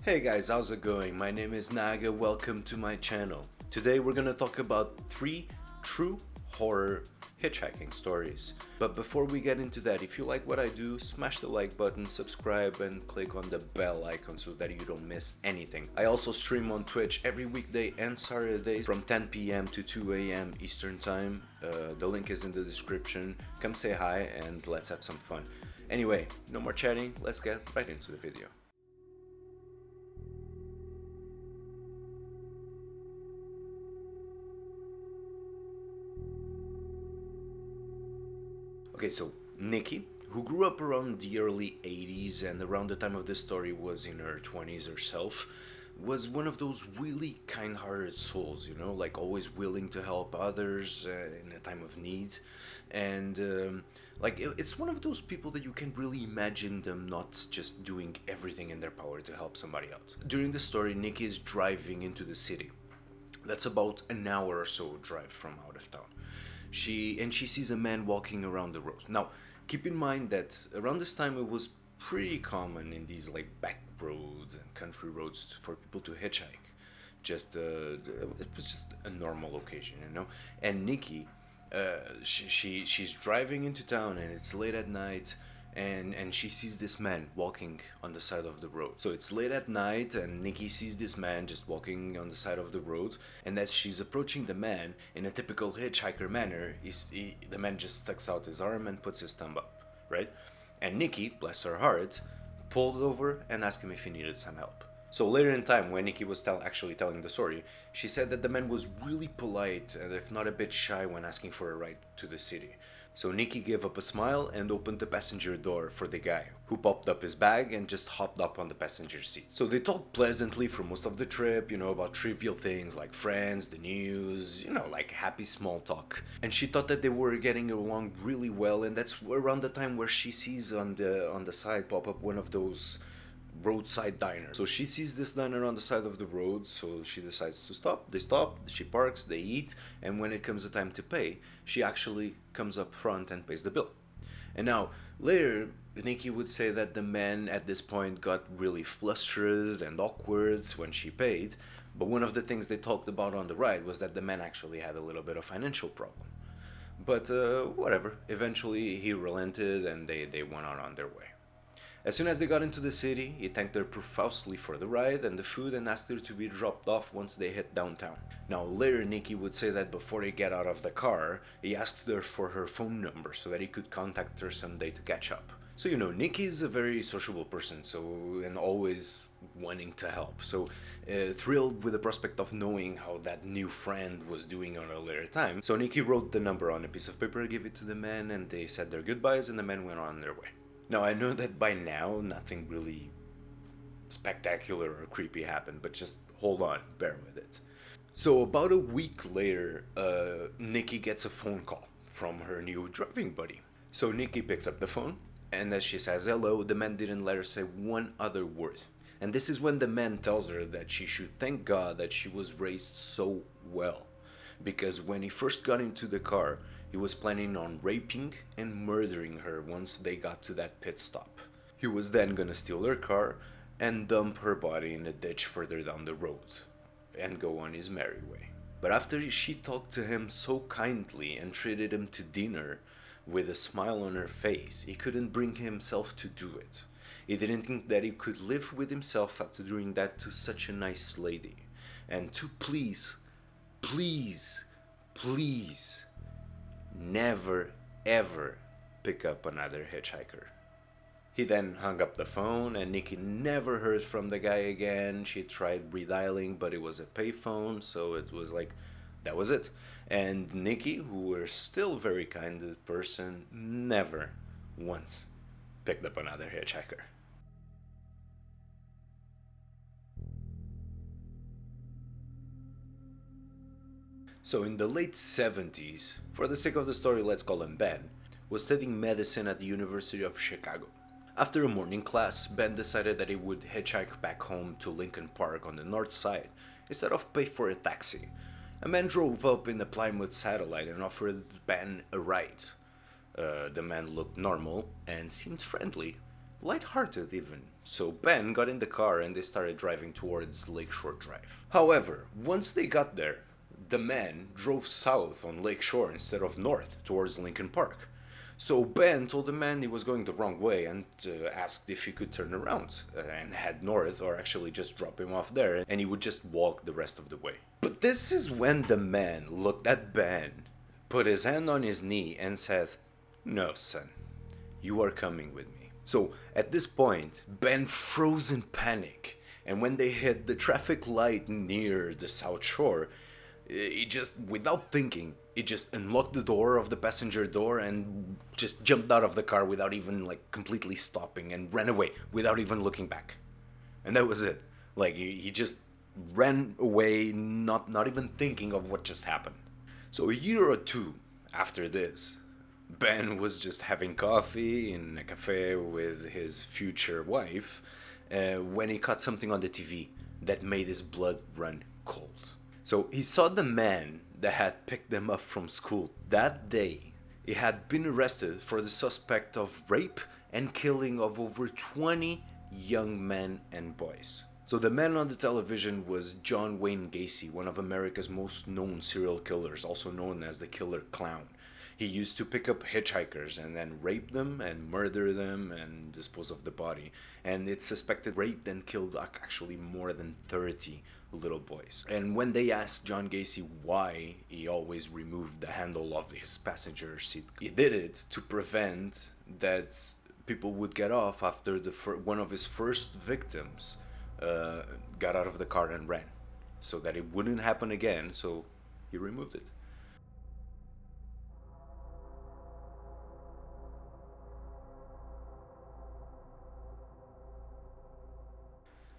Hey guys, how's it going? My name is Naga, welcome to my channel. Today we're gonna talk about 3 true horror hitchhiking stories. But before we get into that, if you like what I do, smash the like button, subscribe and click on the bell icon so that you don't miss anything. I also stream on Twitch every weekday and Saturday from 10 p.m. to 2 a.m. Eastern Time. The link is in the description. Come say hi and let's have some fun. Anyway, no more chatting, let's get right into the video. Okay, so Nikki, who grew up around the early 80s and around the time of this story was in her 20s herself, was one of those really kind-hearted souls, like always willing to help others in a time of need. And it's one of those people that you can really imagine them not just doing everything in their power to help somebody out. During the story, Nikki is driving into the city. That's about an hour or so drive from out of town. She sees a man walking around the road. Now, keep in mind that around this time it was pretty common in these like back roads and country roads for people to hitchhike. It was just a normal occasion. And Nikki, she's driving into town and it's late at night. And she sees this man walking on the side of the road. So it's late at night and Nikki sees this man just walking on the side of the road, and as she's approaching the man in a typical hitchhiker manner, the man just sticks out his arm and puts his thumb up, right? And Nikki, bless her heart, pulled over and asked him if he needed some help. So later in time, when Nikki was actually telling the story, she said that the man was really polite and if not a bit shy when asking for a ride to the city. So Nikki gave up a smile and opened the passenger door for the guy, who popped up his bag and just hopped up on the passenger seat. So they talked pleasantly for most of the trip, about trivial things like friends, the news, like happy small talk. And she thought that they were getting along really well, and that's around the time where she sees on the side pop up one of those roadside diner. So she sees this diner on the side of the road, so she decides to stop. They stop, she parks, they eat, and when it comes the time to pay, she actually comes up front and pays the bill. And now, later, Nikki would say that the man at this point got really flustered and awkward when she paid, but one of the things they talked about on the ride was that the man actually had a little bit of financial problem. But whatever, eventually he relented and they went on their way. As soon as they got into the city, he thanked her profusely for the ride and the food and asked her to be dropped off once they hit downtown. Now later Nikki would say that before they get out of the car, he asked her for her phone number so that he could contact her someday to catch up. So Nikki is a very sociable person, and always wanting to help. So thrilled with the prospect of knowing how that new friend was doing on a later time. So Nikki wrote the number on a piece of paper, gave it to the man, and they said their goodbyes and the men went on their way. Now, I know that by now nothing really spectacular or creepy happened, but just hold on, bear with it. So about a week later, Nikki gets a phone call from her new driving buddy. So Nikki picks up the phone, and as she says hello, the man didn't let her say one other word. And this is when the man tells her that she should thank God that she was raised so well. Because when he first got into the car, he was planning on raping and murdering her once they got to that pit stop. He was then gonna steal her car and dump her body in a ditch further down the road and go on his merry way. But after she talked to him so kindly and treated him to dinner with a smile on her face, he couldn't bring himself to do it. He didn't think that he could live with himself after doing that to such a nice lady. And to please, never ever pick up another hitchhiker. He then hung up the phone and Nikki never heard from the guy again. She tried redialing, but it was a payphone, so it was like, that was it. And Nikki, who was still a very kind person, never once picked up another hitchhiker. So in the late 70s, for the sake of the story let's call him Ben, was studying medicine at the University of Chicago. After a morning class, Ben decided that he would hitchhike back home to Lincoln Park on the north side instead of pay for a taxi. A man drove up in a Plymouth Satellite and offered Ben a ride. The man looked normal and seemed friendly, light-hearted even, So Ben got in the car and they started driving towards Lakeshore Drive. However, once they got there, the man drove south on Lakeshore instead of north towards Lincoln Park. So Ben told the man he was going the wrong way and asked if he could turn around and head north, or actually just drop him off there and he would just walk the rest of the way. But this is when the man looked at Ben, put his hand on his knee and said, "No, son, you are coming with me." So at this point, Ben froze in panic, and when they hit the traffic light near the South Shore, he just, without thinking, he just unlocked the door of the passenger door and just jumped out of the car without even like completely stopping and ran away without even looking back. And that was it. Like he just ran away, not even thinking of what just happened. So a year or two after this, Ben was just having coffee in a cafe with his future wife when he caught something on the TV that made his blood run cold. So he saw the man that had picked them up from school that day. He had been arrested for the suspect of rape and killing of over 20 young men and boys. So the man on the television was John Wayne Gacy, one of America's most known serial killers, also known as the Killer Clown. He used to pick up hitchhikers and then rape them and murder them and dispose of the body. And it's suspected raped and killed actually more than 30 little boys. And when they asked John Gacy why he always removed the handle of his passenger seat, he did it to prevent that people would get off after one of his first victims got out of the car and ran. So that it wouldn't happen again, so he removed it.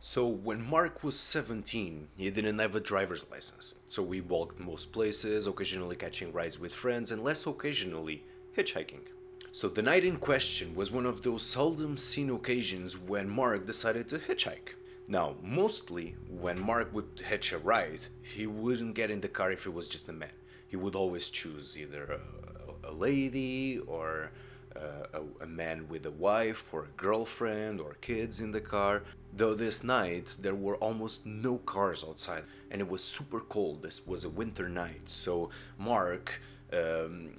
So when Mark was 17, he didn't have a driver's license. So we walked most places, occasionally catching rides with friends, and less occasionally, hitchhiking. So the night in question was one of those seldom seen occasions when Mark decided to hitchhike. Now, mostly when Mark would hitch a ride, he wouldn't get in the car if it was just a man. He would always choose either a lady or a man with a wife or a girlfriend or kids in the car. Though this night there were almost no cars outside and it was super cold. This was a winter night, so Mark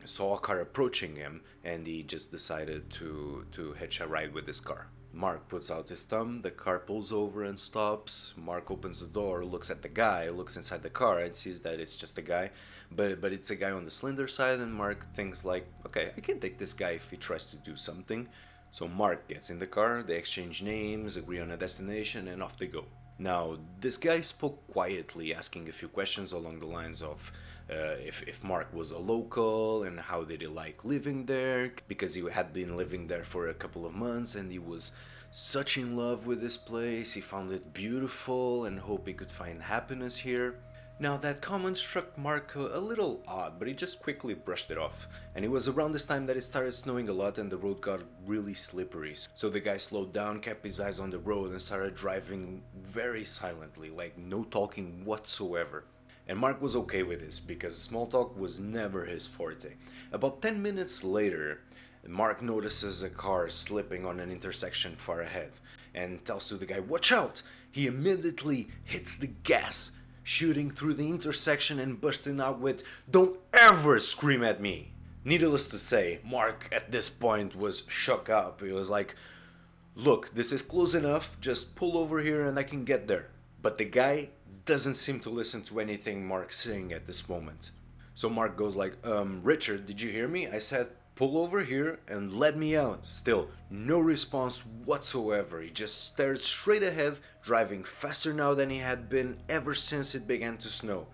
saw a car approaching him and he just decided to hitch a ride with this car. Mark puts out his thumb, the car pulls over and stops. Mark opens the door, looks at the guy, looks inside the car and sees that it's just a guy, but it's a guy on the slender side, and Mark thinks like, okay, I can take this guy if he tries to do something. So Mark gets in the car, they exchange names, agree on a destination, and off they go. Now, this guy spoke quietly, asking a few questions along the lines of if Mark was a local and how did he like living there, because he had been living there for a couple of months and he was such in love with this place, he found it beautiful and hoped he could find happiness here. Now that comment struck Mark a little odd, but he just quickly brushed it off. And it was around this time that it started snowing a lot and the road got really slippery. So the guy slowed down, kept his eyes on the road and started driving very silently, like no talking whatsoever. And Mark was okay with this, because small talk was never his forte. About 10 minutes later, Mark notices a car slipping on an intersection far ahead, and tells to the guy, "Watch out!" He immediately hits the gas, shooting through the intersection and busting out with, "Don't ever scream at me!" Needless to say, Mark at this point was shook up. He was like, "Look, this is close enough, just pull over here and I can get there." But the guy doesn't seem to listen to anything Mark's saying at this moment. So Mark goes like, "Richard, did you hear me? I said pull over here and let me out." Still, no response whatsoever. He just stared straight ahead, driving faster now than he had been ever since it began to snow.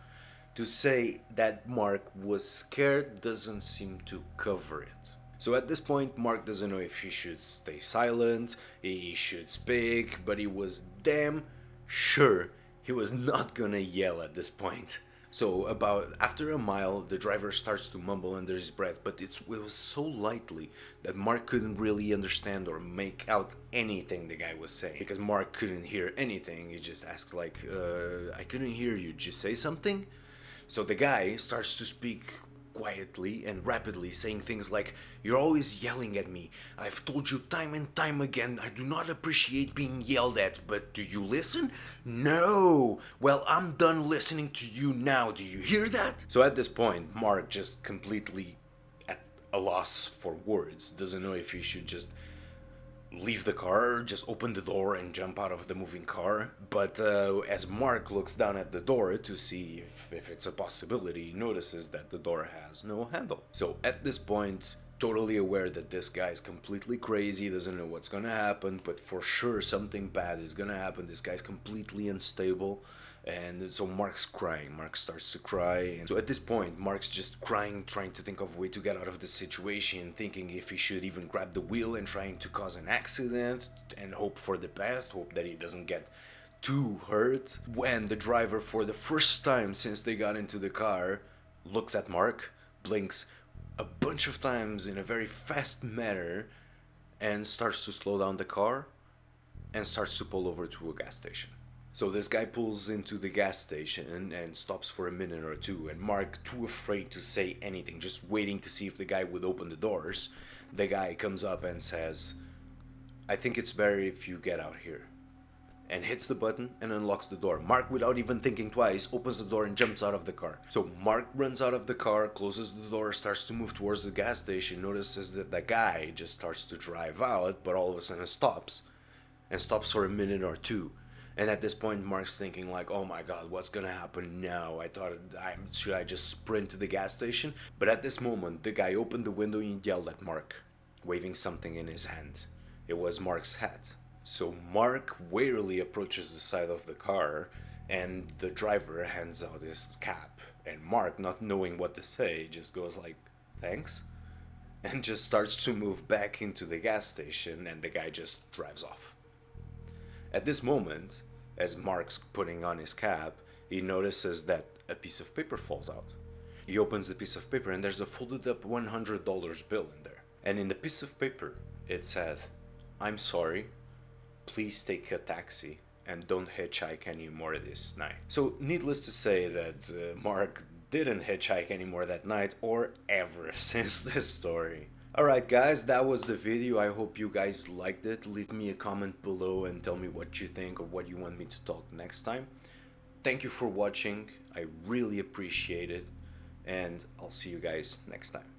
To say that Mark was scared doesn't seem to cover it. So at this point, Mark doesn't know if he should stay silent, he should speak, but he was damn sure he was not gonna yell at this point. So about after a mile, the driver starts to mumble under his breath, but it was so lightly that Mark couldn't really understand or make out anything the guy was saying. Because Mark couldn't hear anything, he just asks I couldn't hear you, did you say something? So the guy starts to speak quietly and rapidly, saying things like, "You're always yelling at me. I've told you time and time again, I do not appreciate being yelled at, but do you listen? No! Well, I'm done listening to you now. Do you hear that?" So at this point, Mark just completely at a loss for words, doesn't know if he should just leave the car, just open the door and jump out of the moving car. But as Mark looks down at the door to see if it's a possibility, he notices that the door has no handle. So at this point, totally aware that this guy is completely crazy, doesn't know what's gonna happen, but for sure something bad is gonna happen. This guy's completely unstable. And so Mark's crying. Mark starts to cry. And so at this point, Mark's just crying, trying to think of a way to get out of the situation, thinking if he should even grab the wheel and trying to cause an accident and hope for the best, hope that he doesn't get too hurt. When the driver, for the first time since they got into the car, looks at Mark, blinks a bunch of times in a very fast manner, and starts to slow down the car and starts to pull over to a gas station. So this guy pulls into the gas station and stops for a minute or two, and Mark, too afraid to say anything, just waiting to see if the guy would open the doors, the guy comes up and says, "I think it's better if you get out here," and hits the button and unlocks the door. Mark, without even thinking twice, opens the door and jumps out of the car. So Mark runs out of the car, closes the door, starts to move towards the gas station, notices that the guy just starts to drive out, but all of a sudden stops, and stops for a minute or two. And at this point, Mark's thinking like, "Oh my god, what's gonna happen now? Should I just sprint to the gas station?" But at this moment, the guy opened the window and yelled at Mark, waving something in his hand. It was Mark's hat. So Mark warily approaches the side of the car, and the driver hands out his cap. And Mark, not knowing what to say, just goes like, "Thanks," and just starts to move back into the gas station, and the guy just drives off. At this moment, as Mark's putting on his cap, he notices that a piece of paper falls out. He opens the piece of paper and there's a folded up $100 bill in there. And in the piece of paper, it said, "I'm sorry, please take a taxi and don't hitchhike anymore this night." So needless to say that Mark didn't hitchhike anymore that night or ever since this story. Alright guys, that was the video. I hope you guys liked it. Leave me a comment below and tell me what you think or what you want me to talk next time. Thank you for watching. I really appreciate it. And I'll see you guys next time.